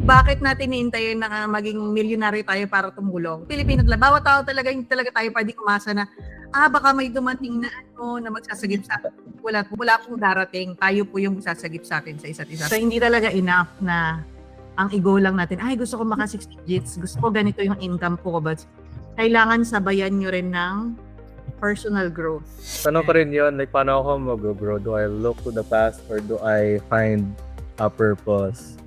bakit natin hihintayin na maging milyonaryo tayo para tumulong? Pilipino talaga. Bawat tao talaga, hindi talaga tayo pwede umasa na, baka may dumating na na magsasagip sa akin. Wala pong darating. Tayo po yung magsasagip sa akin sa isa't isa. So, hindi talaga enough na ang i-go lang natin, gusto ko maka 6 digits, gusto ko ganito yung income ko, but kailangan sabayan nyo rin ng personal growth. Tanong ko rin yun, like paano ako mag-grow? Do I look to the past or do I find a purpose?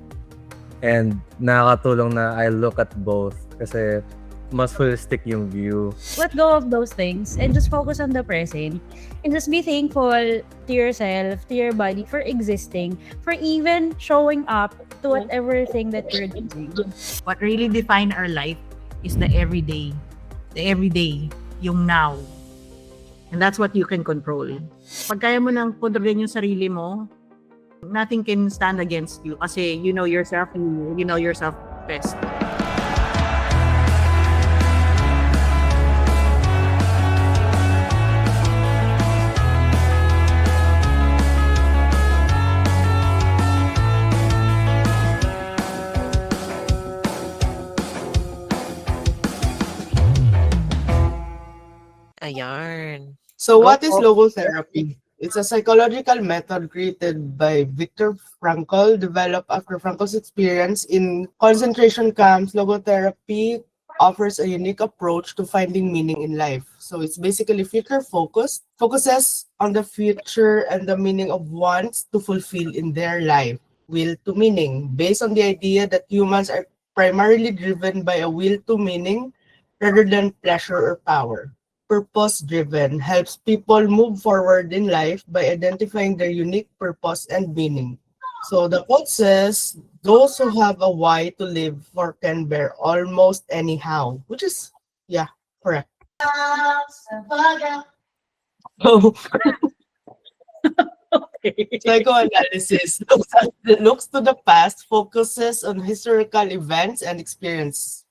And nakakatulong na I look at both kasi mas holistic yung view. Let go of those things and just focus on the present. And just be thankful to yourself, to your body for existing, for even showing up to whatever thing that you're doing. What really define our life is the everyday. The everyday, yung now. And that's what you can control. Pag kaya mo nang kontrolin yung sarili mo, nothing can stand against you kasi you know yourself and you know yourself best. Ayan. So what is logotherapy? It's a psychological method created by Viktor Frankl, developed after Frankl's experience in concentration camps. Logotherapy offers a unique approach to finding meaning in life. So it's basically future focused, focuses on the future and the meaning of wants to fulfill in their life, will to meaning, based on the idea that humans are primarily driven by a will to meaning rather than pleasure or power. Purpose-driven helps people move forward in life by identifying their unique purpose and meaning. So the quote says, those who have a why to live for can bear almost anyhow, which is, yeah, correct. Oh. Psychoanalysis looks to the past, focuses on historical events and experiences,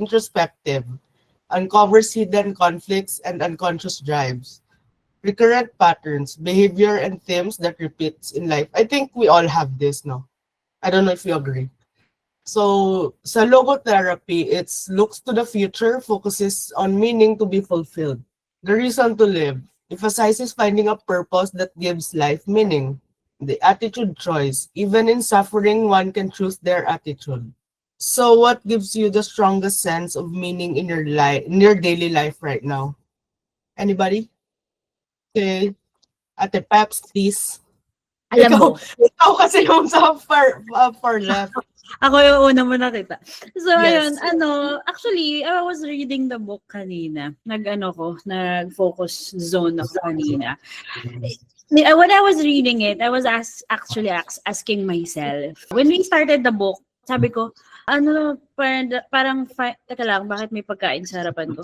introspective, uncovers hidden conflicts and unconscious drives, recurrent patterns, behavior and themes that repeats in life. I think we all have this, no? I don't know if you agree. So, sa logotherapy, it looks to the future, focuses on meaning to be fulfilled. The reason to live emphasizes finding a purpose that gives life meaning. The attitude choice, even in suffering, one can choose their attitude. So what gives you the strongest sense of meaning in your life, in your daily life right now? Anybody? Okay. Ate Peps, please. Alam mo, Ikaw kasi yung sa far left. ako yung una mo nakita. So, Yes. ayun, actually, I was reading the book kanina. Nag-focus zone ako kanina. When I was reading it, I was actually asking myself, when we started the book, sabi ko, teka lang, bakit may pagkain sa harapan ko?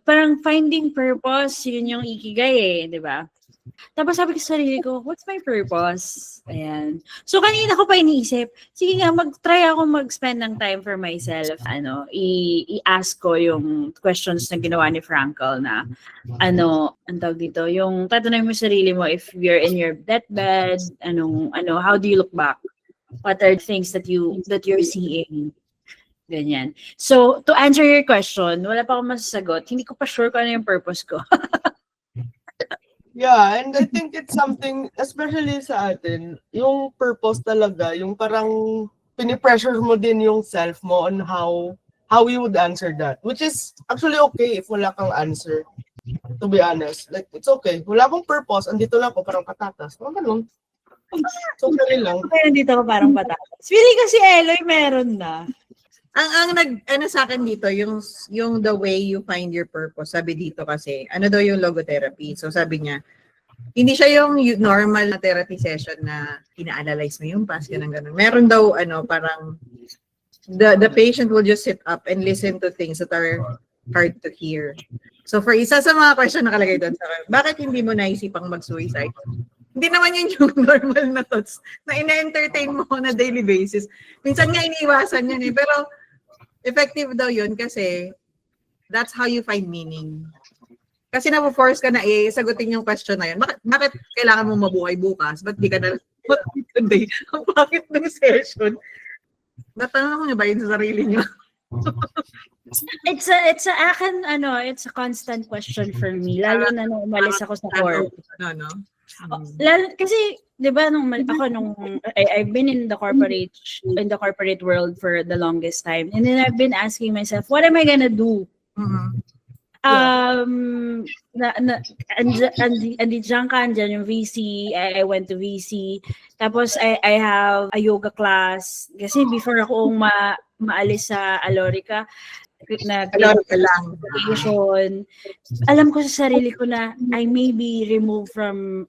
Parang finding purpose, yun yung ikigai di ba? Tapos sabi ko sa sarili ko, what's my purpose? Ayan. So kanina ko pa iniisip, sige nga, try ako mag-spend ng time for myself. I-ask ko yung questions na ginawa ni Frankl na, ang tawag dito, yung tatanungin mo sa sarili mo if you're in your deathbed, how do you look back? What are things that you're seeing? Ganyan. So, to answer your question, wala pa akong masasagot. Hindi ko pa sure kung ano yung purpose ko. Yeah, and I think it's something, especially sa atin, yung purpose talaga, yung parang pinipressure mo din yung self mo on how you would answer that. Which is actually okay if wala kang answer. To be honest. Like, it's okay. Wala akong purpose, andito lang ako, parang patatas. Ganun. So, ganun lang. Kaya dito ako parang patatas. Feeling ko si Eloy meron na. Ang sa akin dito, yung the way you find your purpose, sabi dito kasi, daw yung logotherapy. So sabi niya, hindi siya yung normal na therapy session na ina-analyze mo yung past, ganun. Meron daw, parang, the patient will just sit up and listen to things that are hard to hear. So for isa sa mga question nakalagay doon sa akin, bakit hindi mo naisipang mag-suicide? Hindi naman yun yung normal na thoughts na ina-entertain mo on a daily basis. Minsan nga iniiwasan yan pero effective daw yun kasi that's how you find meaning. Kasi na-force ka na sagutin yung question na yun. Bakit kailangan mo mabuhay bukas? Ba't di ka na today? Ang bakit ng session? Natanong niyo ba yun sa sarili niyo? It's a akin, it's a constant question for me. Lalo na nung umalis ako sa corp. Ano, no? Lalo, kasi, di ba, I've been in the corporate world for the longest time. And then I've been asking myself, what am I gonna do? Mhm. Andiyan ka, andyan yung VC. I went to VC. Tapos I have a yoga class. Kasi before ako maalis sa Alorica, Alorica lang. vacation, alam ko sa sarili ko na I may be removed from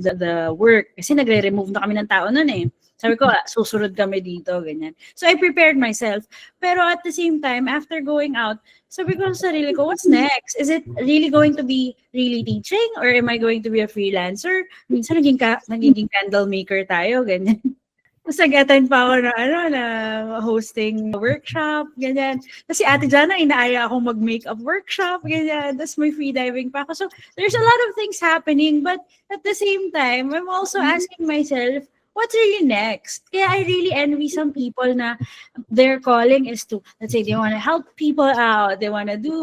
the work. Kasi nagre-remove na kami ng tao nun eh. Sabi ko, susunod kami dito, ganyan. So I prepared myself. Pero at the same time, after going out, sabi ko sa sarili ko, what's next? Is it really going to be really teaching? Or am I going to be a freelancer? Minsan nagiging candle maker tayo, ganyan. Tapos nag-attend pa ako na hosting workshop, ganyan. Tapos si Ate Jana, inaaya akong mag-makeup workshop, ganyan. Tapos may free diving pa ako. So there's a lot of things happening, but at the same time, I'm also asking myself, what's really next? Kaya I really envy some people na their calling is to, let's say, they want to help people out, they want to do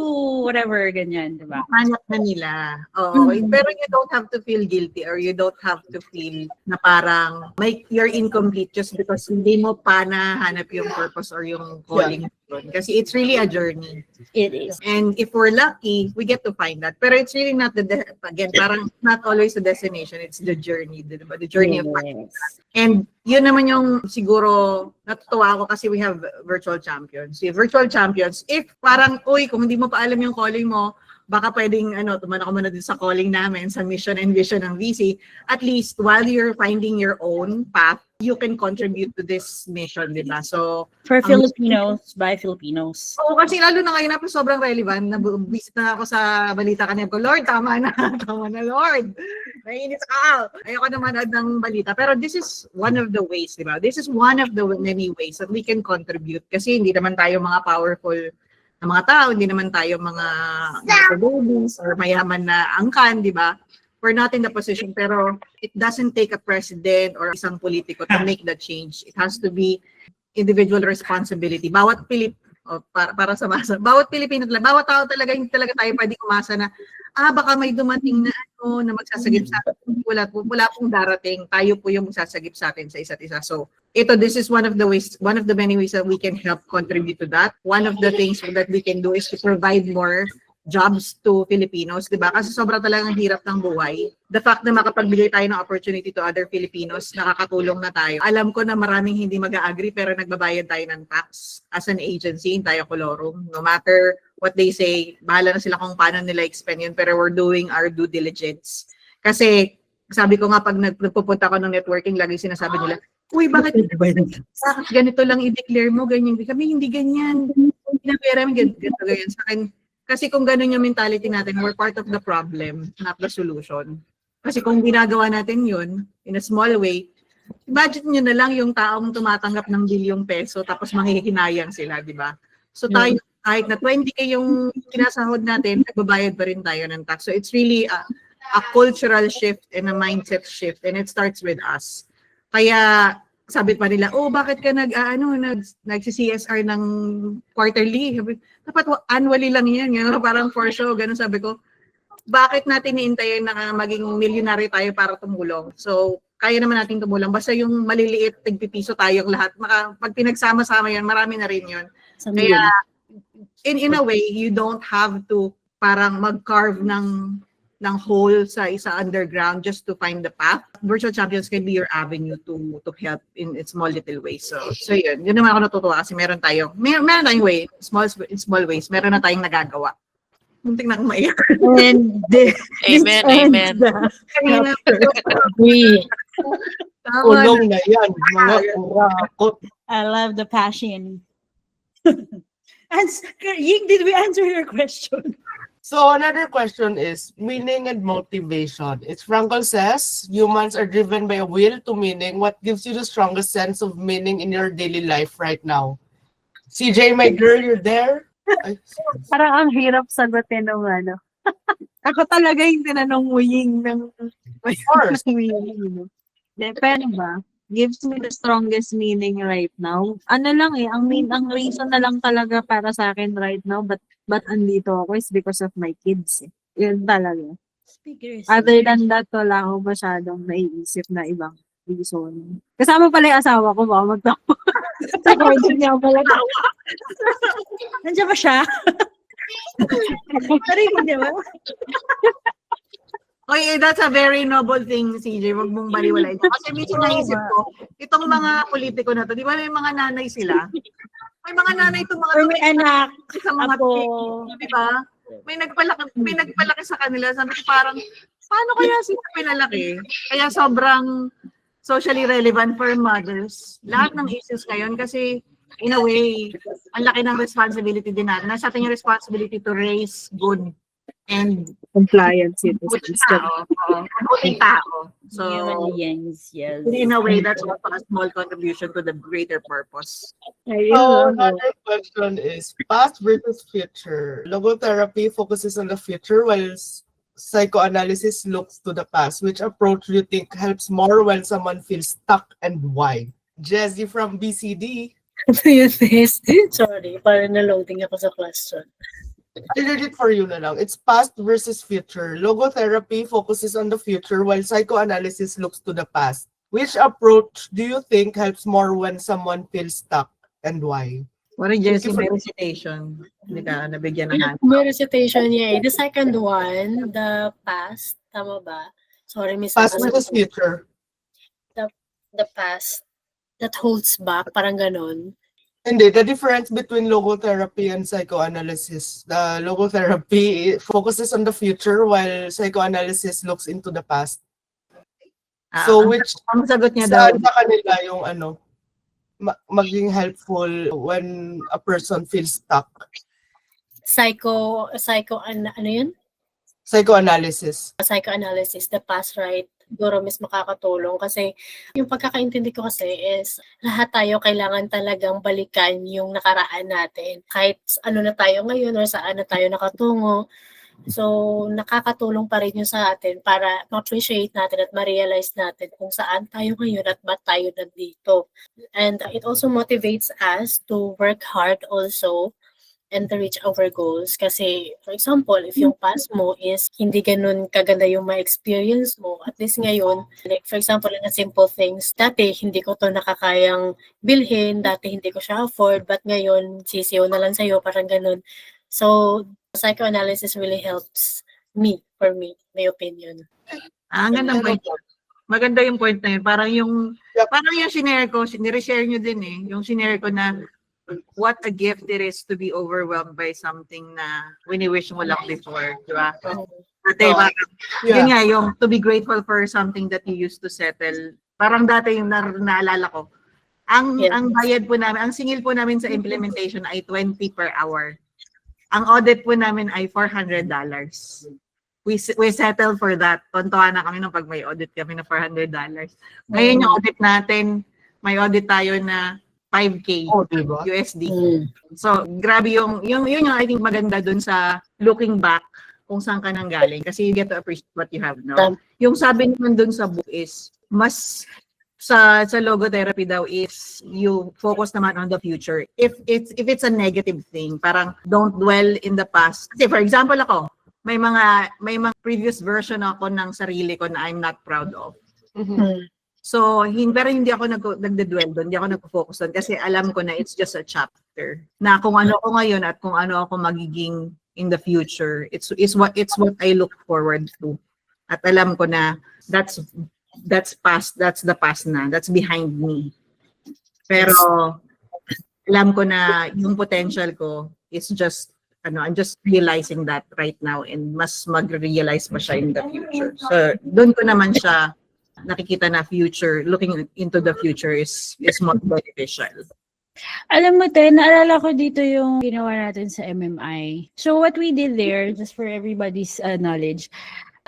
whatever, ganyan, di ba? Hanap na nila. Oo. Pero you don't have to feel guilty or you don't have to feel na parang you're incomplete just because hindi mo pa nahanap yung purpose or yung calling. Kasi it's really a journey. It is. And if we're lucky, we get to find that. Pero it's really not again, parang not always the destination, it's the journey, diba? The journey of finding that. And yun naman yung siguro natutuwa ako kasi we have virtual champions. Yung virtual champions, if parang, kung hindi mo pa alam yung calling mo, baka pwedeng, tumana ka muna din sa calling namin, sa mission and vision ng VC. At least, while you're finding your own path, you can contribute to this mission, di ba? So, for Filipinos, by Filipinos. Oo, kasi lalo na ngayon na sobrang relevant. Visit na ako sa balita kanina ko, Lord, tama na, Lord. Naiinis ka. Ayoko na manood ng balita. Pero this is one of the ways, di ba? This is one of the many ways that we can contribute. Kasi hindi naman tayo mga powerful na mga tao, hindi naman tayo mga babies or mayaman na angkan, di ba? We're not in the position, pero it doesn't take a president or isang politiko to make that change. It has to be individual responsibility. Bawat para sa masa, bawat Pilipino talaga, bawat tao talaga, hindi talaga tayo pwede umasa na, baka may dumating na na magsasagip sa atin. Wala pong darating. Tayo po yung magsasagip sa atin sa isa't isa. So, this is one of the many ways that we can help contribute to that. One of the things that we can do is to provide more jobs to Filipinos, di ba? Kasi sobra talagang hirap ng buhay. The fact na makapagbigay tayo ng opportunity to other Filipinos, nakakatulong na tayo. Alam ko na maraming hindi mag-agree pero nagbabayad tayo ng tax as an agency in Tayo Colorum. No matter what they say, bahala na sila kung paano nila expend yun, pero we're doing our due diligence. Kasi sabi ko nga, pag nagpupunta ko ng networking, lagi sinasabi nila, uy, bakit ganito lang i-declare mo, ganyan. Kami hindi ganyan. Pinapera mo, ganyan. Sa akin, kasi kung gano'n yung mentality natin, we're part of the problem, not the solution. Kasi kung ginagawa natin yun, in a small way, imagine nyo na lang yung taong tumatanggap ng bilyong peso tapos manghihinayang sila, di ba? So tayo, kahit na 20K yung sinasahod natin, nagbabayad pa rin tayo ng tax. So it's really a cultural shift and a mindset shift, and it starts with us. Kaya sabi pa nila, bakit ka nagsi-CSR ng quarterly? Dapat annually lang yan, parang for show, ganun sabi ko. Bakit natin iintayin na maging millionaire tayo para tumulong? So, kaya naman natin tumulong. Basta yung maliliit, tigpipiso tayong lahat. Pag pinagsama-sama yan, marami na rin yun. Kaya, in a way, you don't have to parang mag-carve ng hole sa isa underground just to find the path. Virtual champions can be your avenue to help in small little ways. So yun naman ako natutuwa kasi meron tayong way, small ways, meron na tayong nagagawa. Muntik na akong maiyak. And amen. Ulong na yan, mga kurakot. I love the passion. Ying, did we answer your question? So another question is meaning and motivation. It's Frankel says, humans are driven by a will to meaning. What gives you the strongest sense of meaning in your daily life right now? CJ, my girl, you're there? Ay, Parang ang hirap sagutin ng ano. Ako talaga yung tinanong mo Ying ng of course. Depende ba? gives me the strongest meaning right now. Ano lang ang reason na lang talaga para sa akin right now, but andito ako is because of my kids. Yun talaga. Speakers. Other than that, wala ako masyadong naiisip na ibang reason. Kasama pala yung asawa ko, baka magtawa. Sa recording niya pala. Nandiyan ba siya? Narinig niya ba? Okay, that's a very noble thing, CJ. Huwag mong baliwalay. Kasi minsan naisip ko, itong mga politiko na to, di ba may mga nanay sila? May mga nanay itong mga Or may anak. sa mga Apo. di ba? May nagpalaki sa kanila. Sabi ko parang, paano kaya sila pinalaki? Kaya sobrang socially relevant for mothers. Lahat ng issues ngayon kasi in a way, ang laki ng responsibility din natin. Nasa atin yung responsibility to raise good and Compliant good citizens. tao. Good tao. So, Human beings, yes. in a way, that's also a small contribution to the greater purpose. Ayun So lang. another question is past versus future. Logotherapy focuses on the future while psychoanalysis looks to the past. Which approach do you think helps more when someone feels stuck and why? Jessie from BCD. Sorry, parang na-loading ako sa question. I read it for you na lang. It's past versus future. Logotherapy focuses on the future while psychoanalysis looks to the past. Which approach do you think helps more when someone feels stuck and why? What a Jessie, may recitation. Hindi ka nabigyan ng hand. May recitation niya eh. The second one, the past, tama ba? Sorry, miss. Past versus future. The past that holds back, parang ganon. Hindi, the difference between logotherapy and psychoanalysis. The logotherapy focuses on the future while psychoanalysis looks into the past. So which ang sagot niya daw, saan sa kanila yung maging helpful when a person feels stuck? Ano yun? Psychoanalysis. Psychoanalysis, the past, right? Siguro mas makakatulong kasi yung pagkakaintindi ko kasi is lahat tayo kailangan talagang balikan yung nakaraan natin. Kahit ano na tayo ngayon or saan na tayo nakatungo. So, nakakatulong pa rin yun sa atin para ma-appreciate natin at ma-realize natin kung saan tayo ngayon at ba't tayo nandito. And it also motivates us to work hard also and to reach our goals. Kasi, for example, if yung past mo is hindi ganun kaganda yung ma-experience mo, at least ngayon, like for example, in a simple things, dati hindi ko to nakakayang bilhin, dati hindi ko siya afford, but ngayon, sisiyo na lang sa'yo, parang ganun. So, psychoanalysis really helps me, for me, my opinion. ang gandang point. Maganda yung point na yun. Parang yung shinare ko, nire-share nyo din eh, yung shinare ko na what a gift it is to be overwhelmed by something na wini-wish mo lang before, di ba? Dati, yun nga, yung to be grateful for something that you used to settle. Parang dati yung naalala ko, ang bayad po namin, ang singil po namin sa implementation ay 20 per hour. Ang audit po namin ay $400. We settled for that. Tontuwa na kami nung pag may audit kami na $400. Ngayon yung audit natin, may audit tayo na 5K Diba? USD. So, grabe yung I think maganda dun sa looking back kung saan ka nang galing kasi you get to appreciate what you have now. Yung sabi naman dun sa book is, mas sa logotherapy daw is you focus naman on the future. If it's a negative thing, parang don't dwell in the past. Kasi for example ako, may mga previous version ako ng sarili ko na I'm not proud of. So, pero hindi ako nagde-dwell doon, hindi ako nag-focus doon kasi alam ko na it's just a chapter. Na kung ano ako ngayon at kung ano ako magiging in the future, it's what I look forward to. At alam ko na that's past, that's the past na, that's behind me. Pero alam ko na yung potential ko is just I'm just realizing that right now and mas mag-realize pa siya in the future. So, doon ko naman siya nakikita na future, looking into the future is more beneficial. Alam mo, Te, naalala ko dito yung ginawa natin sa MMI. So what we did there, just for everybody's knowledge,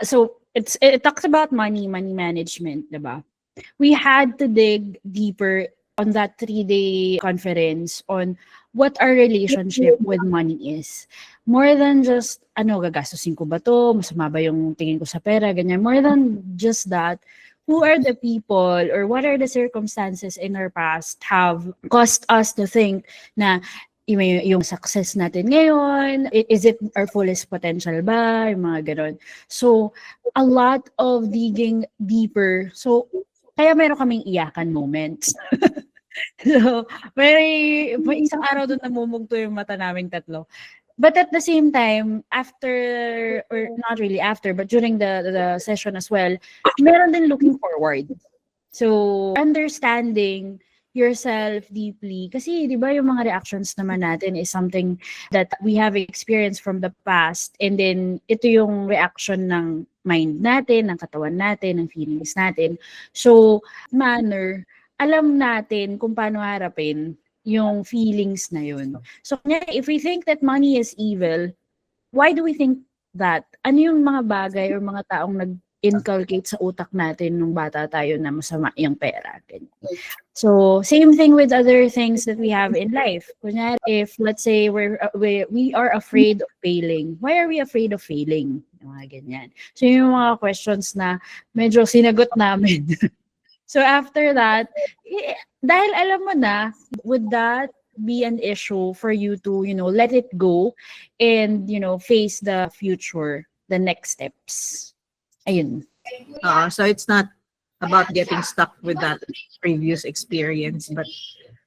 so it talks about money management, diba? We had to dig deeper on that 3-day conference on what our relationship with money is. More than just, gagastusin ko ba to? Masama ba yung tingin ko sa pera? Ganyan. More than just that, who are the people or what are the circumstances in our past have caused us to think na yung success natin ngayon, is it our fullest potential ba? Yung mga ganon. So, a lot of digging deeper. So, kaya meron kaming iyakan moments. So, may isang araw doon namumugto yung mata naming tatlo. But at the same time, after, or not really after, but during the session as well, meron din looking forward. So, understanding yourself deeply. Kasi, di ba, yung mga reactions naman natin is something that we have experienced from the past. And then, ito yung reaction ng mind natin, ng katawan natin, ng feelings natin. So, alam natin kung paano harapin yung feelings na yun. So, if we think that money is evil, why do we think that? Ano yung mga bagay or mga taong nag-inculcate sa utak natin nung bata tayo na masama yung pera? So, same thing with other things that we have in life. Kunyari, if let's say we are afraid of failing, why are we afraid of failing? Yung mga ganyan. So, yung mga questions na medyo sinagot namin. So after that, dahil alam mo na, would that be an issue for you to, let it go and, face the future, the next steps? Ayun. So it's not about getting stuck with that previous experience, but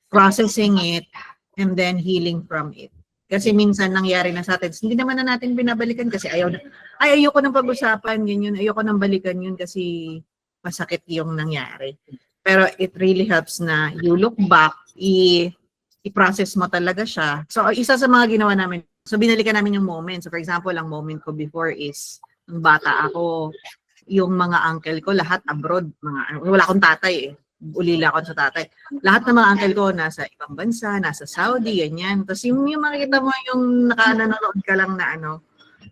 processing it and then healing from it. Kasi minsan nangyari na sa atin, hindi naman na natin binabalikan kasi ayoko nang pag-usapan, yun, ayoko nang balikan yun kasi masakit yung nangyari. Pero it really helps na you look back, i-process mo talaga siya. So, isa sa mga ginawa namin, so binalikan namin yung moment. So, for example, ang moment ko before is, nung bata ako, yung mga uncle ko, lahat abroad. Wala akong tatay eh. Ulila ako sa tatay. Lahat ng mga uncle ko nasa ibang bansa, nasa Saudi, ganyan. Tapos yung makikita mo yung nanonood ka lang na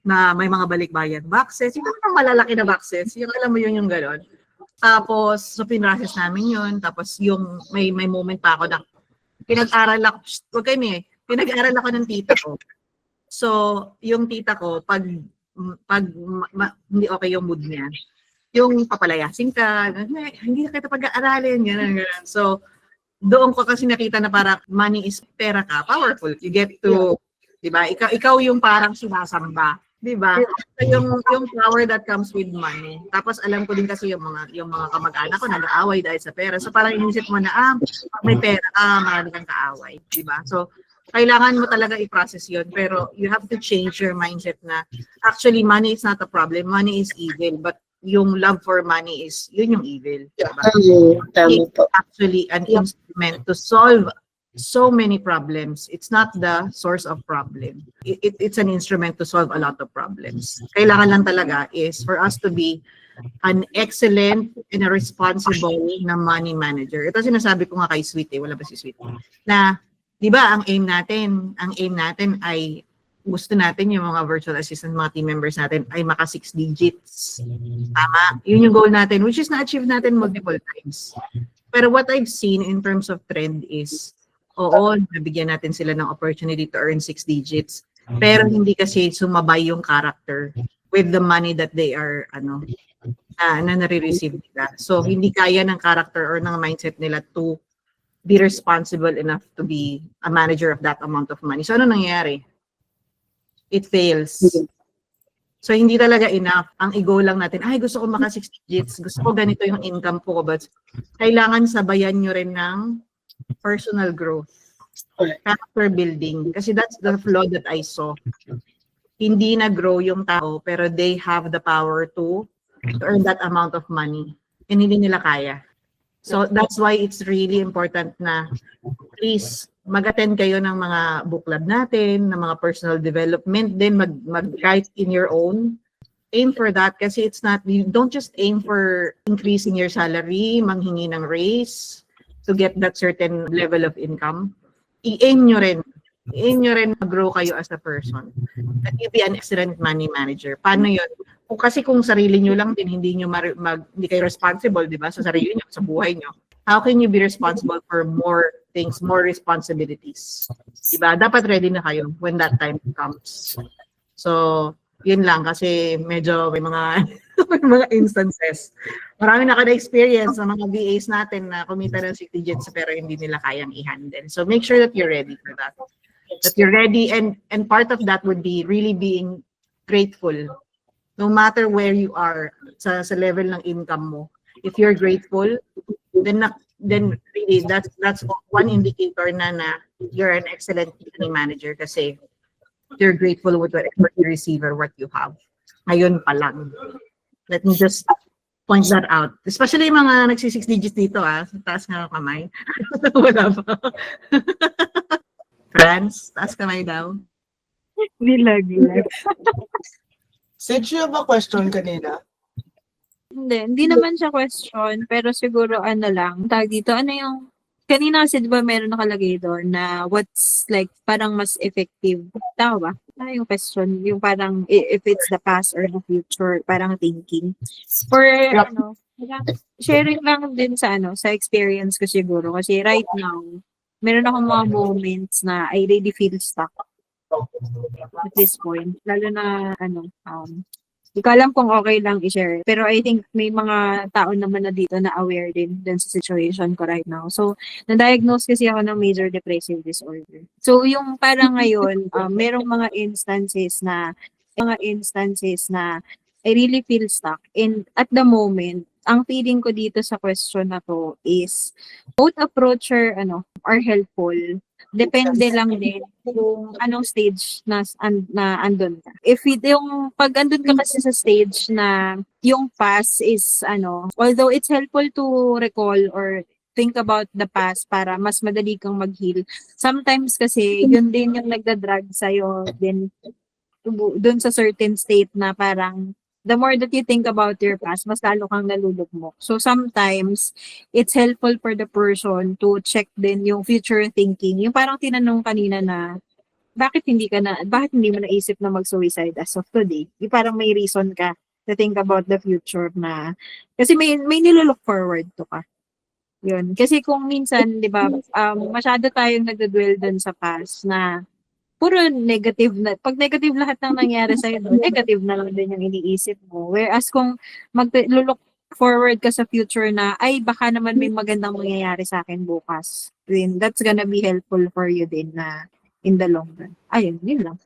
na may mga balikbayan boxes, yung mga malalaki na boxes, yung alam mo yung gano'n. Tapos, so pinrases namin yun. Tapos, yung may moment pa ako na pinag-aral ako ng tita ko. So, yung tita ko, pag hindi okay yung mood niya, yung papalayasin ka, hindi na kita pag-aaralin, gano'n. So, doon ko kasi nakita na parang money is pera ka, powerful. You get to, di ba? Ikaw yung parang sinasamba. Diba? So yung power that comes with money. Tapos alam ko din kasi yung mga kamag-anak ko nag-aaway dahil sa pera. So parang inisip mo na may pera ka, marami kang kaaway, diba? So kailangan mo talaga i-process yun, pero you have to change your mindset na actually money is not a problem, money is evil, but yung love for money is yun yung evil, diba? Tama po. It's actually an instrument to solve so many problems. It's not the source of problem. It's an instrument to solve a lot of problems. Kailangan lang talaga is for us to be an excellent and a responsible na money manager. Ito sinasabi ko nga kay Sweet wala ba si Sweet? Na, di ba, ang aim natin ay gusto natin yung mga virtual assistant, mga team members natin ay maka 6 digits. Tama? Yun yung goal natin, which is na-achieve natin multiple times. Pero what I've seen in terms of trend is oo, nabigyan natin sila ng opportunity to earn 6 digits. Pero hindi kasi sumabay yung character with the money that they are, na nare-receive nila. So, hindi kaya ng character or ng mindset nila to be responsible enough to be a manager of that amount of money. So, ano nangyayari? It fails. So, hindi talaga enough. Ang i-goal lang natin, gusto ko maka 6 digits. Gusto ko ganito yung income ko. But kailangan sabayan nyo rin ng personal growth, character building. Kasi that's the flaw that I saw. Hindi na-grow yung tao, pero they have the power to earn that amount of money. And hindi nila kaya. So that's why it's really important na please mag-attend kayo ng mga book club natin, ng mga personal development, then mag-write in your own. Aim for that kasi it's not, you don't just aim for increasing your salary, manghingi ng raise, to get that certain level of income. I-aim nyo rin mag-grow kayo as a person. That you be an excellent money manager. Paano yun? Kasi kung sarili nyo lang din, hindi kayo responsible, di ba? Sa sarili nyo, sa buhay nyo. How can you be responsible for more things, more responsibilities? Di ba? Dapat ready na kayo when that time comes. So, yun lang kasi medyo may mga mga instances. Marami na ka-experience ng mga VAs natin na kumita ng 60 digits pero hindi nila kayang i-handle. So make sure that you're ready for that. That you're ready, and part of that would be really being grateful. No matter where you are sa level ng income mo. If you're grateful, then really that's one indicator na you're an excellent company manager kasi you're grateful with what you receive or what you have. Ngayon pa lang. Let me just point that out. Especially yung mga nagsi-6 digits dito sa taas nga ng kamay. Wala pa. Friends, taas kamay daw. Nilag. Sid, you have a question kanina? Hindi naman siya question, pero siguro tag dito, kanina kasi di ba meron nakalagay doon na what's like parang mas effective. Tama ba? Yung question, yung parang if it's the past or the future, parang thinking. For sharing lang din sa sa experience ko siguro. Kasi right now, meron akong mga moments na I really feel stuck at this point. Lalo na di ko alam kung okay lang i-share. Pero I think may mga tao naman na dito na aware din sa situation ko right now. So, na-diagnose kasi ako ng major depressive disorder. So, yung parang ngayon, merong mga instances na I really feel stuck. And at the moment, ang feeling ko dito sa question na to is both approach are helpful. Depende lang din kung anong stage na andun ka. Pag andun ka kasi sa stage na yung past is although it's helpful to recall or think about the past para mas madali kang mag-heal. Sometimes kasi yun din yung nagda-drag sa'yo din dun sa certain state na parang the more that you think about your past, mas lalo kang nalulugmok. So sometimes, it's helpful for the person to check din yung future thinking. Yung parang tinanong kanina na, bakit hindi mo naisip na mag-suicide as of today? Yung parang may reason ka to think about the future na, kasi may nilook forward to ka. Yun. Kasi kung minsan, di ba, masyado tayong nagdadwell dun sa past na, puro negative na. Pag negative lahat ng nangyari sa'yo, negative na lang din yung iniisip mo. Whereas kung look forward ka sa future na, ay baka naman may magandang mangyayari sa akin bukas. Then that's gonna be helpful for you din na in the long run. Ayun, yun lang.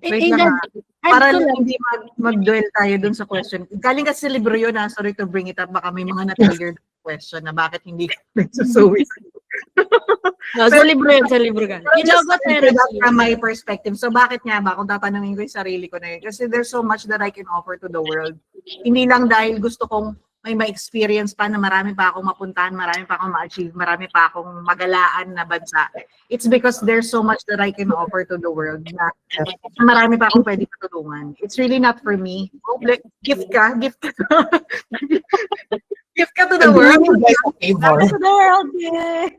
Wait lang para hindi mag-dwell tayo dun sa question. Galing kasi sa libro yun sorry to bring it up. Baka may mga na-trigger question na bakit hindi ka nagsusuicide. No, sa libro ka. You know what, from my perspective. So bakit nga ba kung tatanungin ko yung sarili ko na yun? Kasi there's so much that I can offer to the world. Hindi lang dahil gusto kong may ma-experience pa na marami pa akong mapuntahan, marami pa akong ma-achieve, marami pa akong magalaan na bansa. It's because there's so much that I can offer to the world na marami pa akong pwede tutulungan. It's really not for me. Gift ka to the world. To the world, yeah.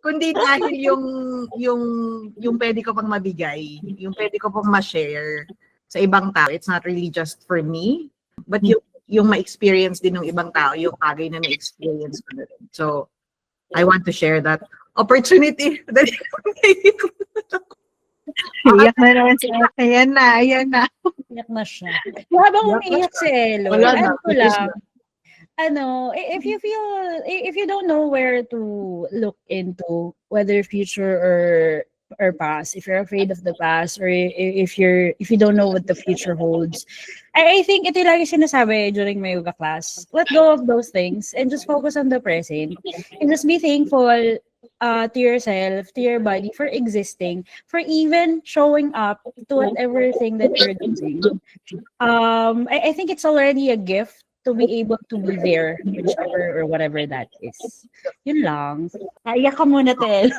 Kundi dahil yung pwede ko pang mabigay, yung pwede ko pang ma-share sa ibang tao. It's not really just for me, but yung ma-experience din ng ibang tao, yung bagay na na-experience ko na rin. So, I want to share that opportunity. Iyak na naman siya. Ayan na. Iyak na siya. Habang umiiyak si Elo, if you don't know where to look into, whether future or past, if you're afraid of the past or if you don't know what the future holds, I think ito yung lagi sinasabi during my yoga class. Let go of those things and just focus on the present and just be thankful to yourself, to your body for existing, for even showing up to whatever thing that you're doing. I think it's already a gift to be able to be there, whichever or whatever that is. Yun lang. Iyak ka muna, Tel.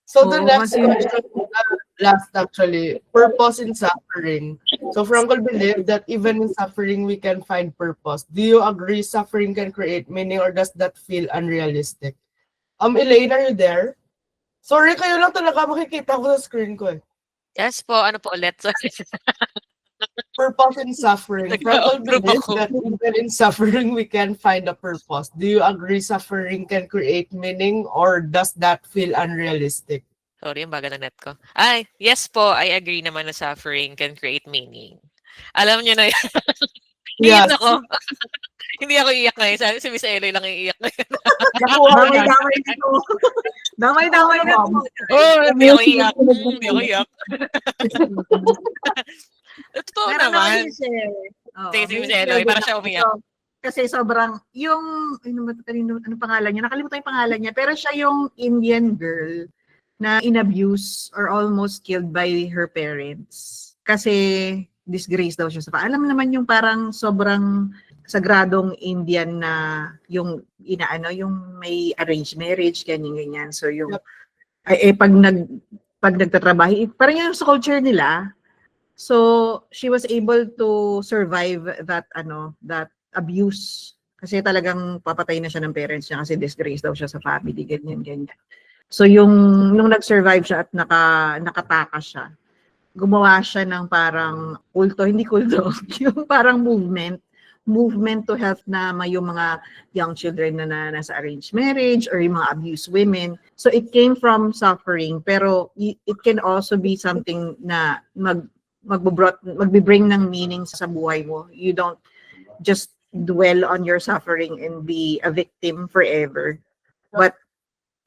So the next question, last actually, purpose in suffering. So Frankel believed that even in suffering, we can find purpose. Do you agree suffering can create meaning or does that feel unrealistic? Elaine, are you there? Sorry, kayo lang talaga makikita ko sa screen ko eh. Yes po, ano po ulit? Sorry. Purpose in suffering. Frankel believes that even in suffering, we can find a purpose. Do you agree suffering can create meaning or does that feel unrealistic? Sorry, yung baga ng net ko. Ay, yes po, I agree naman na suffering can create meaning. Alam nyo na yun. Iyak Yes. ako. Hindi ako iiyak ngayon. Si Miss Eloy lang iiyak ngayon. Damay-damay dito. Damay-damay na to. Oh, hindi ako iiyak. Hindi ako iyak. Totoo Meron ako naman. i-share. Oo, Sige, si may Miss Eloy, share para din siya ako. umiyak. Kasi sobrang, ano pangalan niya? Nakalimutan yung pangalan niya. Pero siya yung Indian girl na inabuse or almost killed by her parents. Kasi disgrace daw siya sa alam mo naman yung parang sobrang sagradong Indian na yung yung may arranged marriage, ganyan. So yung, pag nagtatrabaho, parang yun sa culture nila. So she was able to survive that abuse kasi talagang papatay na siya ng parents niya kasi disgrace daw siya sa family, ganyan. So nung nag-survive siya at nakatakas siya, gumawa siya ng parang hindi kulto, yung parang movement to help na yung mga young children na nasa arranged marriage or yung mga abused women. So it came from suffering, pero it can also be something na magbibring ng meaning sa buhay mo. You don't just dwell on your suffering and be a victim forever. But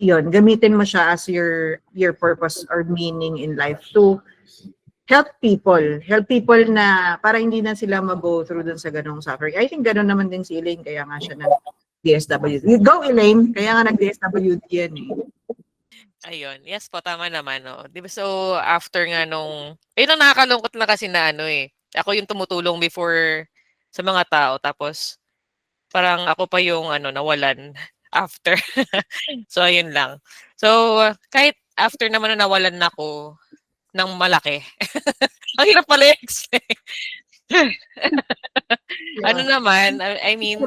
yun, gamitin mo siya as your purpose or meaning in life to help people na para hindi na sila mag-go through dun sa ganong suffering. I think ganon naman din si Elaine, kaya nga siya ng DSWD. Go Elaine, kaya nga nag-DSWD yan eh. Ayun. Yes po, tama naman. No? Di ba so, after nga nung, ang nakakalungkot na kasi na ako yung tumutulong before sa mga tao, tapos parang ako pa yung nawalan after. So, ayun lang. So, kahit after naman na nawalan ako ng malaki, ang hirap pala explain. Ano naman, I mean,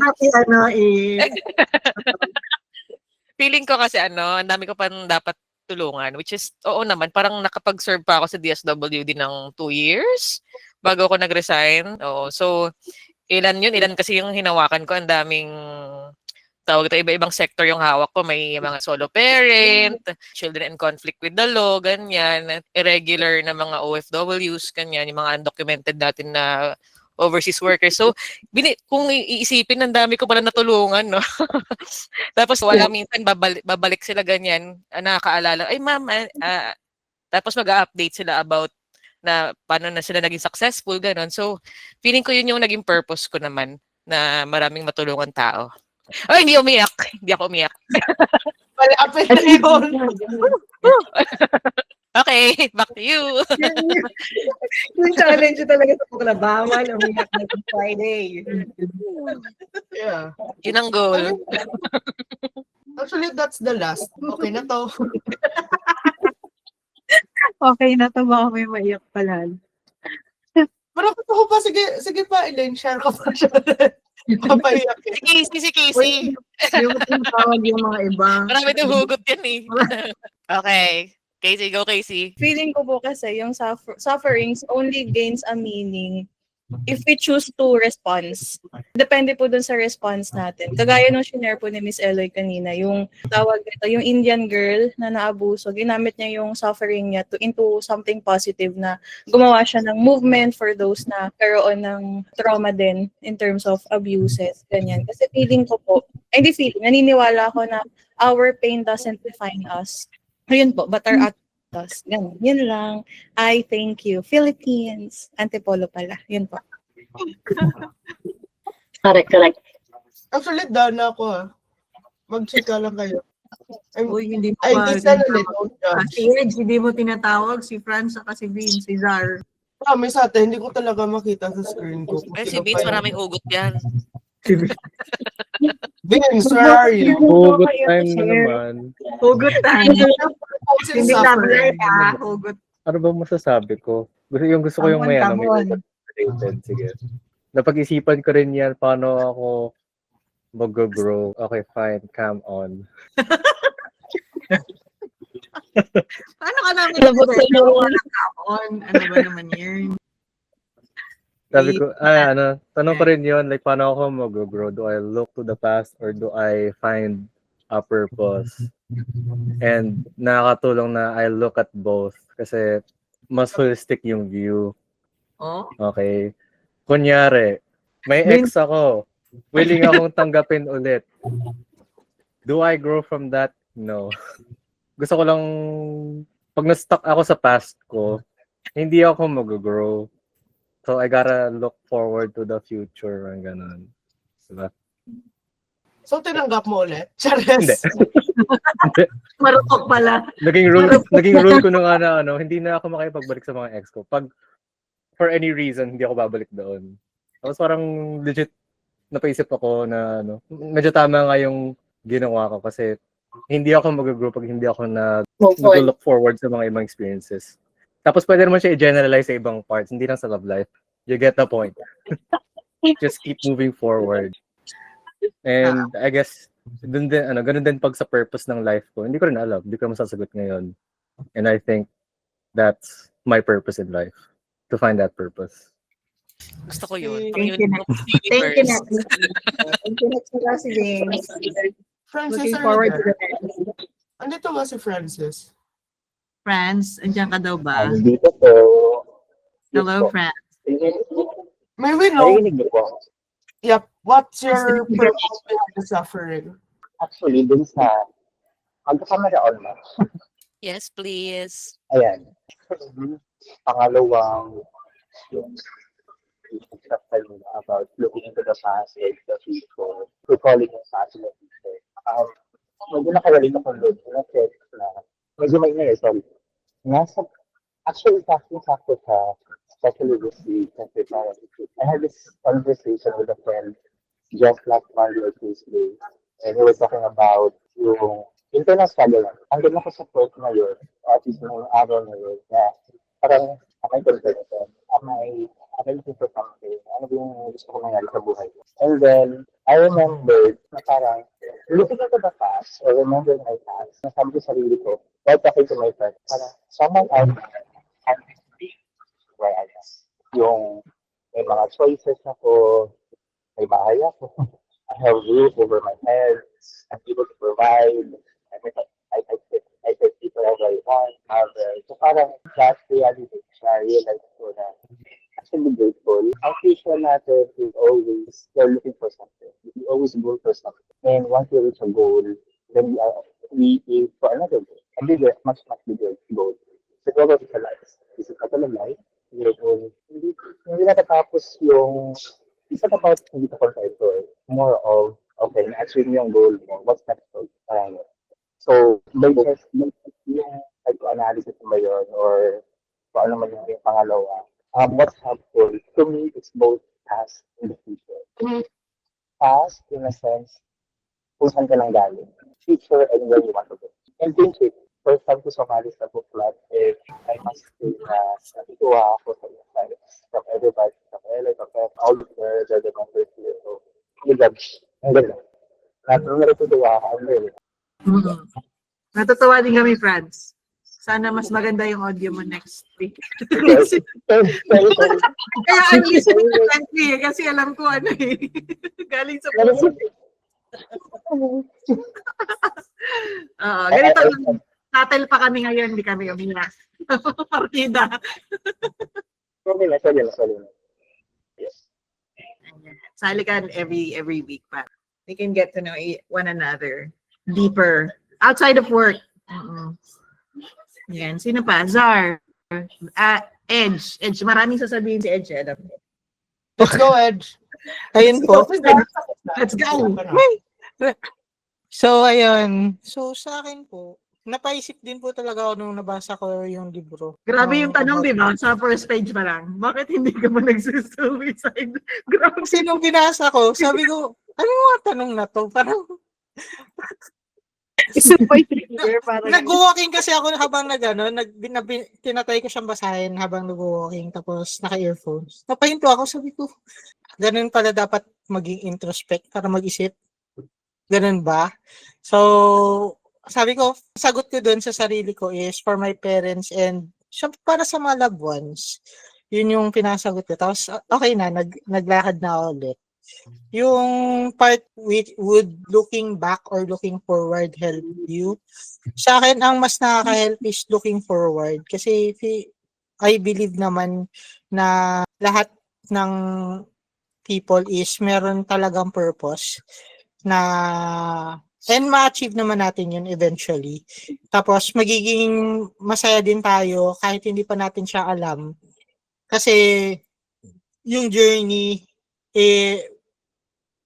feeling ko kasi ang dami ko pa dapat tulungan, which is, oo naman, parang nakapag-serve pa ako sa DSWD ng 2 years bago ako nag-resign. Oo, so, ilan kasi yung hinawakan ko, ang daming tawag ito, iba-ibang sector yung hawak ko. May mga solo parent, children in conflict with the law, ganyan, irregular na mga OFWs, ganyan, yung mga undocumented natin na overseas workers. So, kung iisipin, ang dami ko pala natulungan, no? Tapos wala minsan, babalik sila ganyan, nakakaalala, ay ma'am, tapos mag-update sila about na paano na sila naging successful, gano'n. So, feeling ko yun yung naging purpose ko naman, na maraming matulungan tao. Ay, hindi umiyak. Hindi ako umiyak. Malapit na yun. Okay, back to you. Yung challenge talaga sa pagla, bawal umiyak na Friday. Yeah. Yun ang goal. Actually, that's the last. Okay na to. Okay na to, baka may maiyak pala. Pero ako pa, sige pa, Elaine, share ko pa siya. Papaiyak. Si Casey. Yung tinatawag yung mga iba. Marami itong hugot yan eh. Okay. Casey, go Casey. Feeling ko po kasi yung sufferings only gains a meaning if we choose to response. Depende po dun sa response natin. Kagaya nung shinare po ni Miss Eloy kanina, yung tawag nito, yung Indian girl na naabuso, ginamit niya yung suffering niya into something positive na gumawa siya ng movement for those na karoon ng trauma din in terms of abuses, ganyan. Kasi feeling ko po, naniniwala ako na our pain doesn't define us. Ayun po, but our actions does. Ganun. Yun lang. I thank you. Philippines. Antipolo pala. Yun po. Correct. Actually, done ako. Mag-chika lang kayo. Uy, hindi mo Ay, ba? this na ulit. Si Edge, hindi mo tinatawag. Si Franz, saka si Vince, si Zar. Promise ate, hindi ko talaga makita sa screen ko. Si Vince, maraming hugot yan. Vince, where are you? Hugot time na naman. Hugot tayo. Hindi Suffering. na hugot. Ano ba masasabi ko? Gusto ko yung may hugot related. Sige. Napag-isipan ko rin yan paano ako mag-grow. Okay, fine. Come on. Paano ka namin on? Ano ba naman yun? Sabi ko, tanong ko rin yun, like, paano ako mag-grow? Do I look to the past or do I find a purpose? And nakakatulong na I look at both kasi mas holistic yung view. Oh? Okay. Kunyari, May ex ako. Willing akong tanggapin ulit. Do I grow from that? No. Gusto ko lang, pag na-stuck ako sa past ko, hindi ako mag-grow. So I gotta look forward to the future and ganun. Diba? So, tinanggap mo ulit? Hindi. Chares. Marutok pala. Naging rule ko na nga na hindi na ako makipagbalik sa mga ex ko. Pag for any reason, hindi ako babalik doon. Tapos parang legit napaisip ako na medyo tama nga yung ginawa ko kasi hindi ako mag-grow pag hindi ako Move on. look forward sa mga ibang experiences. Tapos pwede naman siya i-generalize sa ibang parts, hindi lang sa love life. You get the point. Just keep moving forward. And I guess, ganun din pag sa purpose ng life ko. Hindi ko rin alam, hindi ko masasagot ngayon. And I think that's my purpose in life, to find that purpose. Gusto ko yun. Thank you, Thank you, Nat. Thank you, Nat. Si James. Francis, Looking are forward you to there? the next. Andito ba si Francis? Franz, andyan ka daw ba? Dito po. Hello, Franz. May we know, Narinig niyo po. yep, what's your purpose behind the suffering? Actually, dun sa magkakamera on na. Yes, please. Ayan. Pangalawang yung about looking into the past and the future. Recalling yung past and the future. Medyo nakarelate ako doon. Na-check na. Medyo may sorry. Actually, sakto sa especially this week, I had this conversation with a friend just last Monday or Tuesday, and he was talking about yung internal struggle lang. Ang ganda ko sa point na yun, at least yung araw na yun, na parang may concern ito. Am I looking for something? Ano yung gusto ko nangyari sa buhay ko? And then, I remembered na parang, looking into the past, or remembering my past, nasabi ko sa sarili ko, while talking to my friend, parang, someone out there can be where I am. Yung may mga choices ako, may bahay ako, I have roof over my head, I'm able to provide, I can eat whatever I want, so parang that reality, I realized ko na actually grateful. Ang future natin is always, we're looking for something. We always go for something. And once we reach a goal, then we aim for another goal. A bigger, much bigger goal. Siguro sa life. Is it a life? Hindi natatapos yung, it's not about hindi ka contento. More of, okay, na-achieve mo yung goal mo. What's next goal? So, by just yung analysis mo yun, or kung ano man yung pangalawa, what's helpful to me is both past and the future. Past, in a sense, kung saan ka nang galing. Future, and where you want to go. And think first time ko sumali sa book club, I must say na natutuwa ako sa insights from everybody, from LA, from all the members, the members here. So, ang ganda. Natutuwa ako, ang ganda. Natutuwa din kami, Franz. Sana mas maganda yung audio mo next week. Kaya unlisted country kasi alam ko ano eh. Galing sa puso. Ganito lang. Tatel pa kami ngayon, hindi kami umiyak. Partida. Sali ka every week pa. We can get to know one another deeper outside of work. Yan. Sino pa? Zar. Edge. Maraming sasabihin si Edge. Alam mo. Let's go, Edge. Ayun po. Let's go. So, ayun. So, sa akin po, napaisip din po talaga ako nung nabasa ko yung libro. Grabe yung tanong, di ba? Sa first page pa lang. Bakit hindi ka ba nagsusuicide? Grabe. Kasi nung binasa ko, sabi ko, ano mga tanong na to? Parang, Isa po yung trigger para nag-walking kasi ako habang tinatry ko siyang basahin habang nag-walking, tapos naka-earphones. Napahinto ako, sabi ko, ganun pala dapat maging introspect para mag-isip. Ganun ba? So, sabi ko, sagot ko dun sa sarili ko is for my parents and para sa mga loved ones. Yun yung pinasagot ko. Tapos, okay na, naglakad na ako ulit. Yung part would looking back or looking forward help you. Sa akin, ang mas nakaka-help is looking forward. Kasi I believe naman na lahat ng people is meron talagang purpose na and ma-achieve naman natin yun eventually. Tapos magiging masaya din tayo kahit hindi pa natin siya alam. Kasi yung journey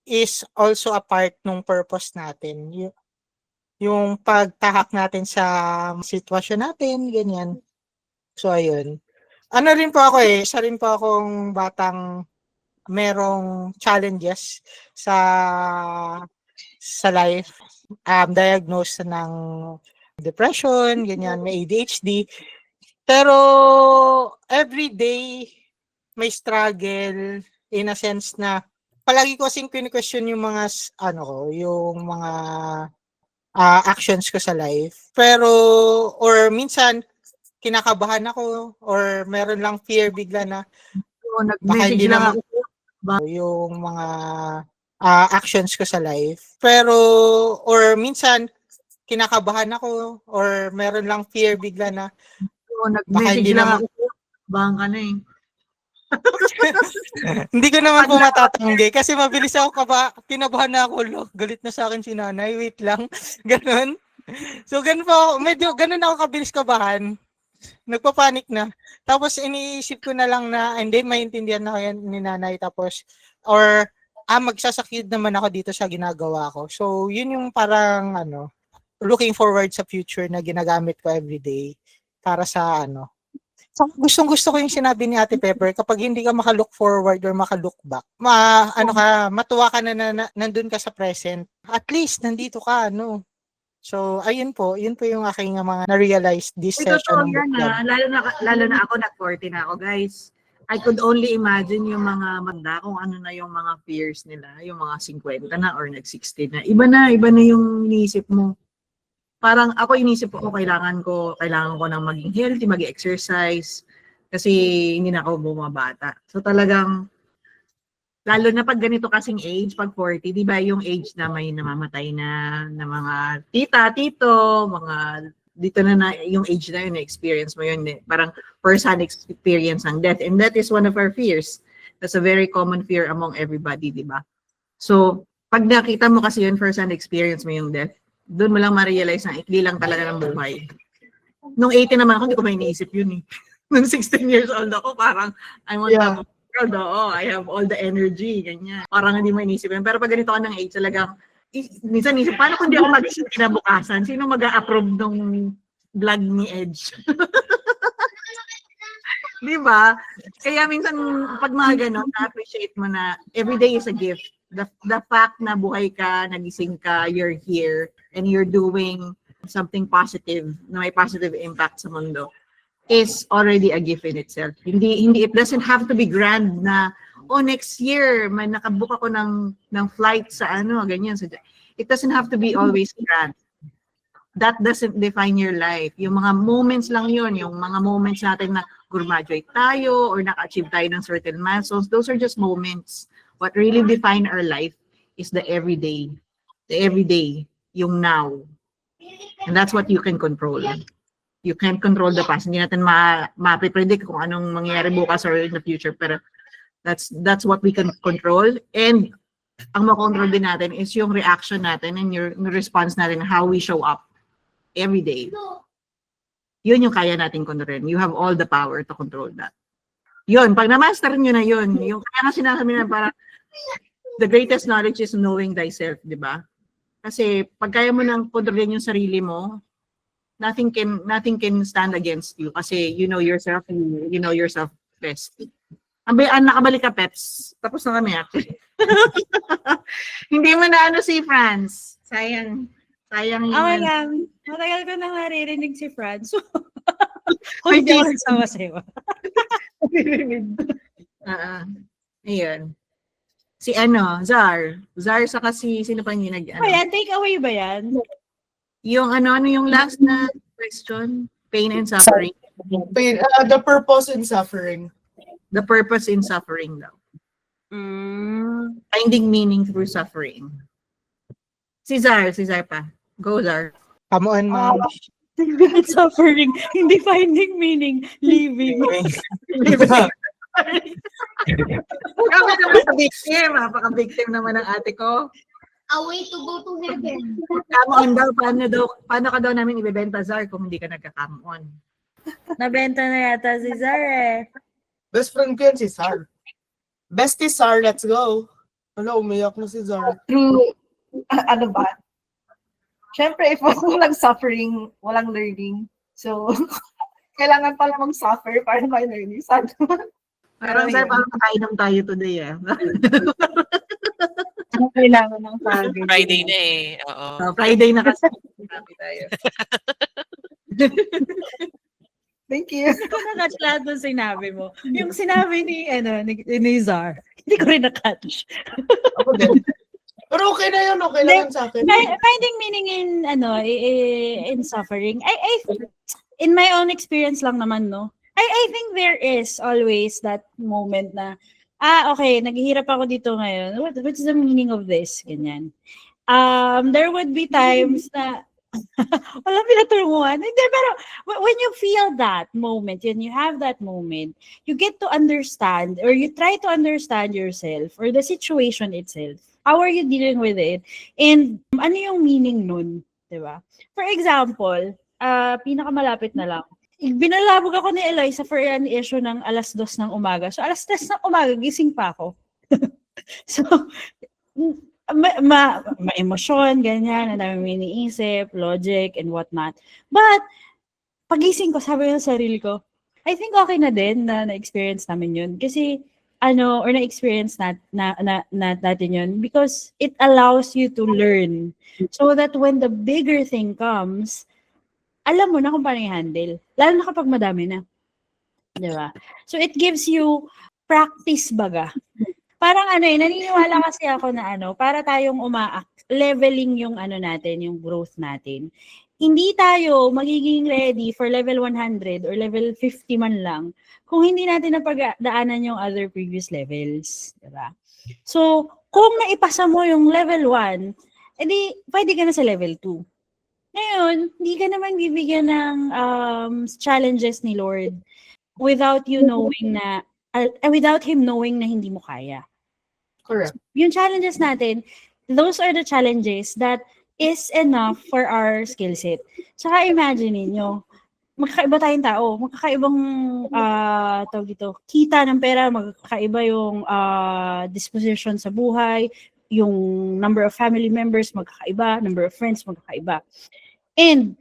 is also a part ng purpose natin. Yung pagtahak natin sa sitwasyon natin, ganyan. So, ayun. Ano rin po ako isa rin po akong batang merong challenges sa life. Diagnosed ng depression, ganyan, may ADHD. Pero every day may struggle in a sense na palagi ko kasing question yung mga yung mga actions ko sa life. Pero or minsan kinakabahan ako or meron lang fear bigla na baka hindi naman yung mga actions ko sa life. Pero or minsan kinakabahan ako or meron lang fear bigla na baka hindi naman Bang ka na eh. hindi ko naman po matatanggi kasi mabilis ako kinabahan na ako, galit na sa akin si nanay, wait lang. Ganun. So ganun po, medyo ganun ako kabilis kabahan. Nagpapanik na. Tapos iniisip ko na lang na hindi maintindihan na yan ni nanay tapos or magsasakid naman ako dito sa ginagawa ko. So yun yung parang looking forward sa future na ginagamit ko everyday para sa So, gustong-gusto ko yung sinabi ni Ate Pepper, kapag hindi ka maka-look forward or maka-look back, matuwa ka na nandun ka sa present. At least, nandito ka, So, ayun po yung aking mga na-realize this session. Totoo yan lalo na ako, nag-40 na ako, guys. I could only imagine yung mga magda kung ano na yung mga fears nila, yung mga 50 na or nag-60 na. Iba na yung iniisip mo. Parang ako inisip ko, kailangan ko ng maging healthy, mag-exercise kasi hindi na ako bumabata. So talagang lalo na pag ganito kasing age, pag 40, di ba yung age na may namamatay na mga tita, tito, mga dito na yung age na yun, experience mo yun, parang first-hand experience ng death. And that is one of our fears. That's a very common fear among everybody, di ba? So pag nakita mo kasi yun, first-hand experience mo yung death, doon mo lang ma-realize na ikli lang talaga ng buhay. Nung 18 naman ako, hindi ko may iniisip yun eh. Nung 16 years old ako, parang I'm on top of the world, I have all the energy, ganyan. Parang hindi mo iniisip yun. Pero pag ganito ka ng age, talagang, minsan isip, paano kung di ako mag-isip kinabukasan? Sino mag-a-approve ng vlog ni Edge? Di ba? Kaya minsan, pag mga gano'n, na-appreciate mo na everyday is a gift. The fact na buhay ka, nagising ka, you're here, and you're doing something positive, na may positive impact sa mundo, is already a gift in itself. Hindi, it doesn't have to be grand na, next year, may nakabook ako ng flight sa ganyan. It doesn't have to be always grand. That doesn't define your life. Yung mga moments lang yun, yung mga moments natin na graduate tayo or naka-achieve tayo ng certain milestones, those are just moments. What really define our life is the everyday. The everyday, yung now. And that's what you can control. You can't control the past. Hindi natin ma-predict kung anong mangyayari bukas or in the future. Pero that's what we can control. And ang makontrol din natin is yung reaction natin and yung response natin, how we show up every day. Yun yung kaya natin kontrolin. You have all the power to control that. Yun, pag na-master nyo na yun, yung kaya nga sinasabi na parang the greatest knowledge is knowing thyself, di ba? Kasi pag kaya mo nang kontrolin yung sarili mo, nothing can stand against you kasi you know yourself best. Nakabalik ka, Peps. Tapos na kami actually. Hindi mo na si Franz. Sayang yun. Okay lang. Matagal ko nang naririnig si Franz. Hindi ako nagsama sa'yo. Ayun. Si Zar. Zar saka sino pa yung Ayan, take away ba yan? Yung yung last na question? Pain and suffering. The purpose in suffering. The purpose in suffering daw. Finding meaning through suffering. Si Zar pa. Go, Zar. Come on, ma'am. Suffering, hindi finding meaning, living. Ikaw ka naman sa victim. Napaka-victim naman ng ate ko. A way to go to heaven. Come on daw, paano ka daw namin ibebenta, Zar, kung hindi ka nagka-come on? Nabenta na yata si Zar eh. Best friend ko yan si Sar. Bestie Sar, let's go. Wala, umiyak na si Zar. Through, ano ba? Siyempre, if walang suffering, walang learning. So, kailangan pala mag-suffer para may learning. Sad. Parang, Zar, parang makainom tayo today, eh. Ano kailangan ng pagod? Friday na eh. Oo. Friday na kasi. Happy tayo. Thank you. Hindi ko na-catch lahat ng sinabi mo. Yung sinabi ni Zar, hindi ko rin na-catch. Ako din. Pero okay na yun, okay lang yun sa akin. Finding meaning in suffering. I in my own experience lang naman, no. I think there is always that moment na okay, naghihirap ako dito ngayon. What's the meaning of this? Ganyan. There would be times na wala pinaturuan. Hindi, pero when you feel that moment, when you have that moment, you get to understand or you try to understand yourself or the situation itself. How are you dealing with it? And ano yung meaning nun? Diba? For example, pinakamalapit na lang. Binalabog ako ni Eliza for an issue ng 2:00 ng umaga. So, 2:00 ng umaga, gising pa ako. So, ma-emosyon, ganyan, ang dami iniisip, logic, and whatnot. But, pagising ko, sabi ko sa sarili ko, I think okay na din na na-experience namin yun. Kasi, or na-experience natin yun because it allows you to learn. So that when the bigger thing comes, alam mo na kung paano i-handle. Lalo na kapag madami na. Diba? So it gives you practice baga. Parang naniniwala kasi ako na para tayong leveling yung natin, yung growth natin. Hindi tayo magiging ready for level 100 or level 50 man lang kung hindi natin napagdaanan yung other previous levels. Diba? So, kung naipasa mo yung level 1, edi pwede ka na sa level 2. Ngayon, hindi ka naman bibigyan ng challenges ni Lord without you knowing na, without Him knowing na hindi mo kaya. Correct. Yung challenges natin, those are the challenges that is enough for our skill set. Saka imagine niyo, magkakaiba tayong tao, magkakaibang tawag dito, kita ng pera, magkakaiba yung disposition sa buhay, yung number of family members magkakaiba, number of friends magkakaiba. And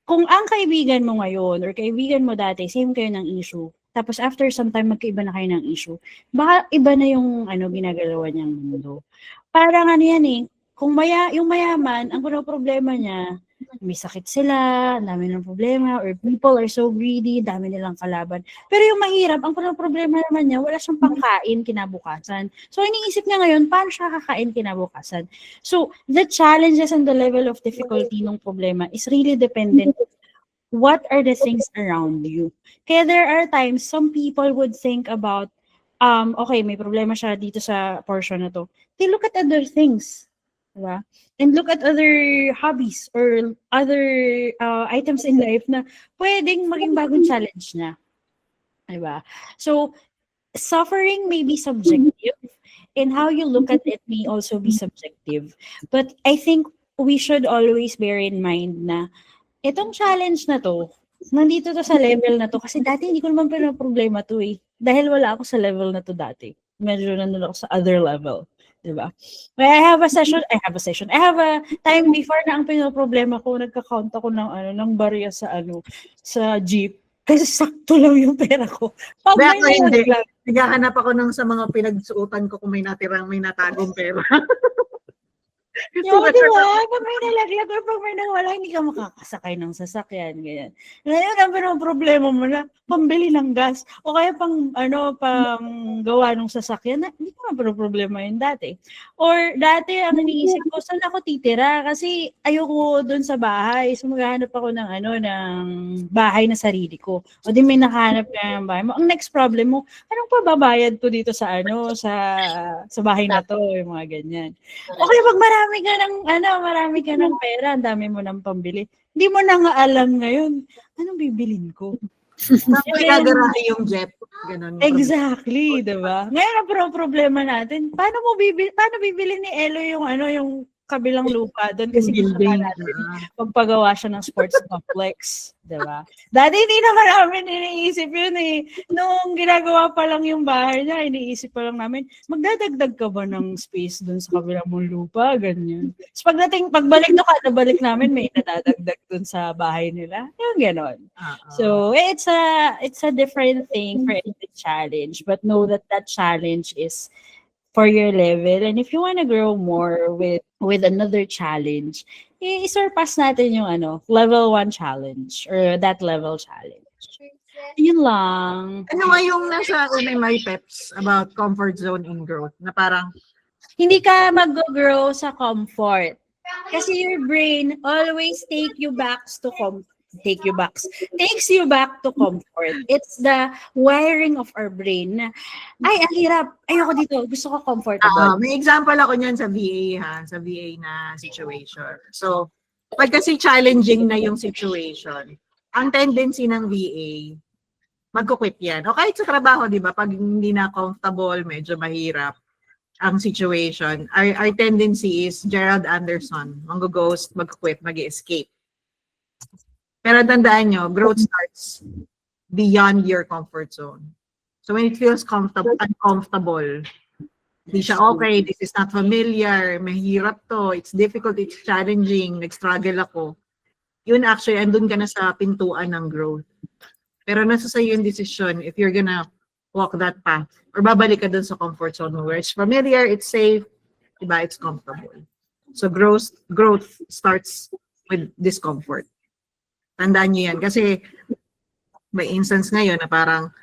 kung ang kaibigan mo ngayon or kaibigan mo dati, same kayo ng issue, tapos after some time magkaiba na kayo ng issue, baka iba na yung ginagalawan niyang mundo. Parang yan kung yung mayaman, ang problema niya, may sakit sila, dami ng problema, or people are so greedy, dami nilang kalaban. Pero yung mahirap, ang problema naman niya, wala siyang pangkain kinabukasan. So, iniisip niya ngayon, paano siya kakain kinabukasan? So, the challenges and the level of difficulty ng problema is really dependent on what are the things around you. Kaya there are times, some people would think about, okay, may problema siya dito sa portion na to. They look at other things. Diba? And look at other hobbies or other items in life na pwedeng maging bagong challenge niya. Diba? So, suffering may be subjective and how you look at it may also be subjective. But I think we should always bear in mind na itong challenge na to, nandito to sa level na to kasi dati hindi ko naman problema to dahil wala ako sa level na to dati. Medyo nandun ako sa other level. Diba? I have a time before na ang pinoproblema ko, nagka-count ako ng barya sa jeep. Kasi sakto lang yung pera ko. Pag hindi. Naghahanap ako sa mga pinagsuotan ko kung may natagong pera. Yung, di ba? Pag may nalaglag or pag may nawala, hindi ka makakasakay ng sasakyan. Ganyan. Ngayon, ang problema mo na, pambili ng gas. O kaya pang gawa ng sasakyan, hindi ko na problema yun dati. Or dati, ang iniisip ko, saan ako titira? Kasi ayoko doon sa bahay. So, maghahanap ako ng bahay na sarili ko. O di may nakahanap ka ng bahay mo. Ang next problem mo, anong pababayad ko dito sa bahay na to? Yung mga ganyan. O kaya pag marami ka ng pera, ang dami mo ng pambili. Hindi mo na nga alam ngayon, anong bibilin ko? Tapos gagarahe yung jet. Ganun. Exactly, 'di ba? Ngayon ang problema natin, paano bibili ni Elo yung yung kabilang lupa doon kasi gusto Building. nga natin magpagawa siya ng sports complex, 'di ba? Dati hindi naman namin iniisip yun eh. Nung ginagawa pa lang yung bahay niya, iniisip pa lang namin, magdadagdag ka ba ng space doon sa kabilang mong lupa? Ganyan. So pagbalik no kada balik namin, may nadadagdag doon sa bahay nila. Yung ganon. So it's a different thing for every challenge, but know that challenge is for your level, and if you want to grow more with another challenge, i-surpass natin yung level 1 challenge or that level challenge. Yun lang. Ano nga yung nasa my peps about comfort zone and growth? Na parang, Hindi ka mag-grow sa comfort. Kasi your brain always takes you back to comfort. Takes you back to comfort. It's the wiring of our brain na, ay, ang hirap. Ayoko dito. Gusto ko comfortable. may example ako niyan sa VA sa VA na situation. So, pag kasi challenging na yung situation, ang tendency ng VA, magkukwit yan. O kahit sa trabaho, di ba, pag hindi na comfortable, medyo mahirap ang situation, our tendency is Gerald Anderson, mag-ghost, mag-quit, mag-escape. Pero tandaan nyo, growth starts beyond your comfort zone. So when it feels uncomfortable, hindi siya okay, this is not familiar, mahirap to, it's difficult, it's challenging, nag-struggle ako. Yun actually, andun ka na sa pintuan ng growth. Pero nasa sa'yo yung decision if you're gonna walk that path or babalik ka dun sa comfort zone mo where it's familiar, it's safe, diba, it's comfortable. So growth starts with discomfort. Tandaan nyo yan. Kasi may instance ngayon na parang,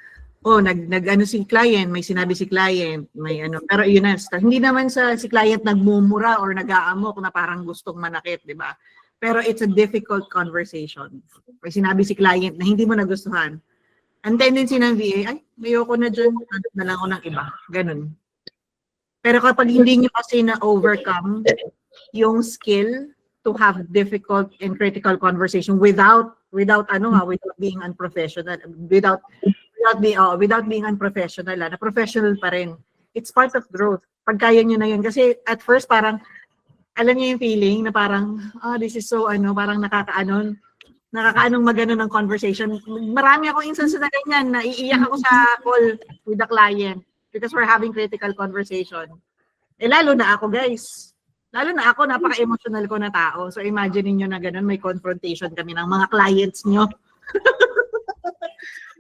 nag-ano si client, may sinabi si client, may pero yun na, hindi naman si client nagmumura or nag-aamok na parang gustong manakit, di ba? Pero it's a difficult conversation. May sinabi si client na hindi mo nagustuhan. Ang tendency ng VA, ay, mayoko na dyan, hanap na lang ako ng iba. Ganun. Pero kapag hindi nyo kasi na-overcome yung skill to have difficult and critical conversation without being unprofessional, without being unprofessional, na professional pa rin. It's part of growth. Pag kaya nyo na yun. Kasi at first parang, alam niyo yung feeling na parang, this is so parang nakakaanong magano ng conversation. Marami akong instances na ganyan, na iiyak ako sa call with the client because we're having critical conversation. Lalo na ako, guys. Lalo na ako, napaka-emotional ko na tao. So imagine niyo na ganun, may confrontation kami ng mga clients nyo.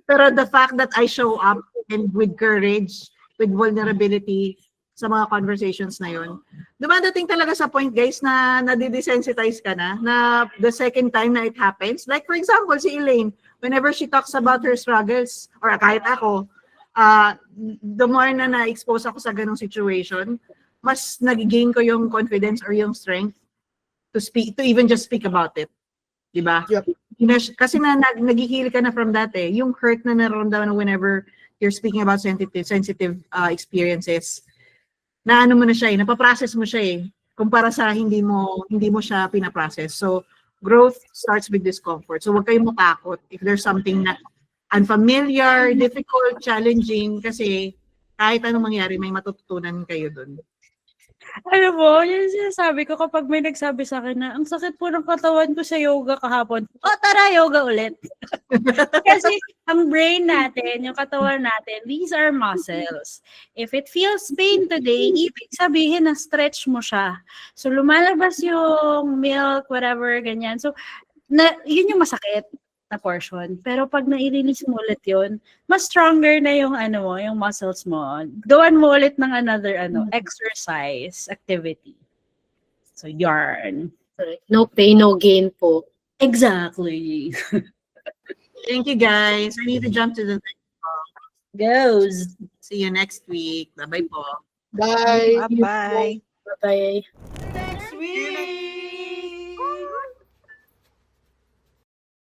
Pero the fact that I show up and with courage, with vulnerability sa mga conversations na yun, dumadating talaga sa point, guys, na nadidesensitize ka na the second time na it happens. Like for example, si Elaine, whenever she talks about her struggles, or kahit ako, the more na na-expose ako sa ganong situation, mas nag-gain ko yung confidence or yung strength to even just speak about it. Diba? Yep. Kasi nag-heal ka na from that eh. Yung hurt na naramdaman whenever you're speaking about sensitive experiences, na mo na siya eh, napaprocess mo siya eh, kumpara sa hindi mo siya pinaprocess. So, growth starts with discomfort. So, huwag kayong matakot if there's something na unfamiliar, difficult, challenging, kasi kahit anong mangyari, may matututunan kayo dun. Alam mo, yun sinasabi ko kapag may nagsabi sa akin na, ang sakit po ng katawan ko sa yoga kahapon. Tara, yoga ulit. Kasi ang brain natin, yung katawan natin, these are muscles. If it feels pain today, ibig sabihin na stretch mo siya. So lumalabas yung milk, whatever, ganyan. So, yun yung masakit na portion. Pero pag nai-release mo ulit yun, mas stronger na yung yung muscles mo. Gawan mo ulit ng another exercise activity. So yarn. No pain, no gain po. Exactly. Thank you, guys. I need to jump to the next call. Goes. See you next week. Bye-bye po. Bye. Bye-bye. Bye-bye. Next week!